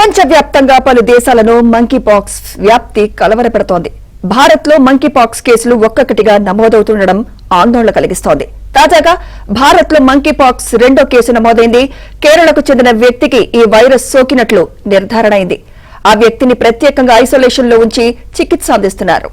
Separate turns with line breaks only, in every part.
ప్రపంచవ్యాప్తంగా పలు దేశాలను మంకీపాక్స్ వ్యాప్తి కలవరపెడుతోంది. భారత్లో మంకీపాక్స్ కేసులు ఒక్కొక్కటిగా నమోదవుతుండడం ఆందోళన కలిగిస్తోంది. తాజాగా భారత్లో మంకీపాక్స్ రెండో కేసు నమోదైంది. కేరళకు చెందిన వ్యక్తికి ఈ వైరస్ సోకినట్లు నిర్ధారణ అయింది. ఆ వ్యక్తిని ప్రత్యేకంగా ఐసోలేషన్లో ఉంచి చికిత్స అందిస్తున్నారు.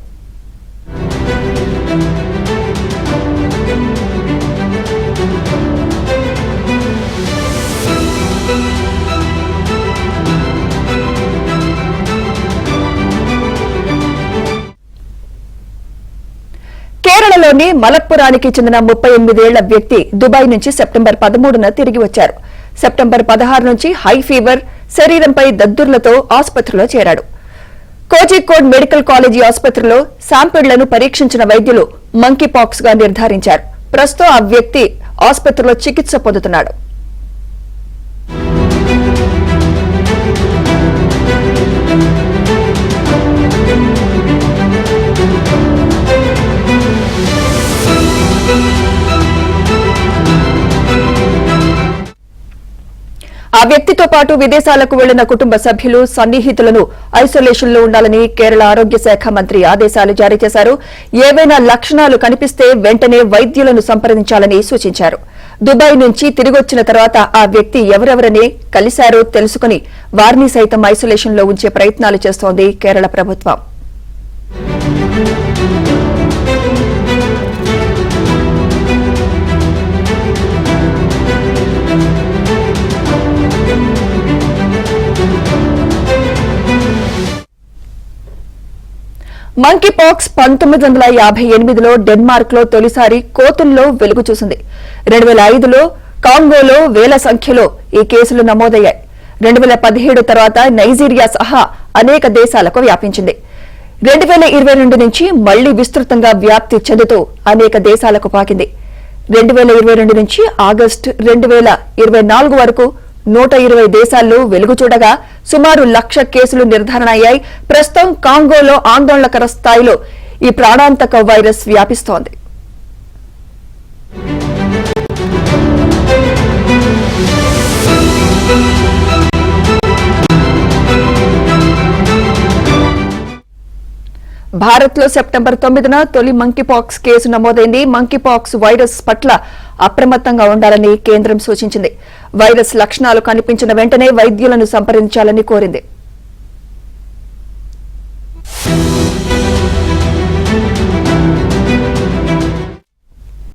కేరళలోని మలప్పురానికి చెందిన 38 ఏళ్ల వ్యక్తి దుబాయ్ నుంచి సెప్టెంబర్ 13న తిరిగి వచ్చారు. సెప్టెంబర్ 16 నుంచి హై ఫీవర్, శరీరంపై దద్దుర్లతో ఆసుపత్రిలో చేరాడు. కోజికోడ్ మెడికల్ కాలేజీ ఆసుపత్రిలో శాంపిళ్లను పరీక్షించిన వైద్యులు మంకీపాక్స్ గా నిర్ధారించారు. ప్రస్తుతం ఆ వ్యక్తి ఆసుపత్రిలో చికిత్స పొందుతున్నాడు. ఆ వ్యక్తితో పాటు విదేశాలకు వెళ్లిన కుటుంబ సభ్యులు, సన్నిహితులను ఐసోలేషన్లో ఉండాలని కేరళ ఆరోగ్య శాఖ మంత్రి ఆదేశాలు జారీ చేశారు. ఏవైనా లక్షణాలు కనిపిస్తే వెంటనే వైద్యులను సంప్రదించాలని సూచించారు. దుబాయ్ నుంచి తిరిగొచ్చిన తర్వాత ఆ వ్యక్తి ఎవరెవరని కలిశారో తెలుసుకుని వారిని సైతం ఐసోలేషన్లో ఉంచే ప్రయత్నాలు చేస్తోంది కేరళ ప్రభుత్వం. మంకీపాక్స్ 1958లో డెన్మార్క్ లో తొలిసారి కోతుల్లో వెలుగు చూసింది. 2005లో కాంగోలో వేల సంఖ్యలో ఈ కేసులు నమోదయ్యాయి. 2017 తర్వాత నైజీరియా సహా అనేక దేశాలకు వ్యాపించింది. 2022 నుంచి మళ్లీ విస్తృతంగా వ్యాప్తి చెందుతూ అనేక దేశాలకు పాకింది. 2022 నుంచి ఆగస్టు 2024 వరకు 120 దేశాల్లో వెలుగు చూడగా సుమారు 1,00,000 కేసులు నిర్ధారణ అయ్యాయి. ప్రస్తుతం కాంగోలో ఆందోళనకర స్థాయిలో ఈ ప్రాణాంతక వైరస్ వ్యాపిస్తోంది. భారత్లో సెప్టెంబర్ 9న తొలి మంకీపాక్స్ కేసు నమోదైంది. మంకీపాక్స్ వైరస్ పట్ల అప్రమత్తంగా ఉండాలని కేంద్రం సూచించింది. వైరస్ లక్షణాలు కనిపించిన వెంటనే వైద్యులను సంప్రదించాలని కోరింది.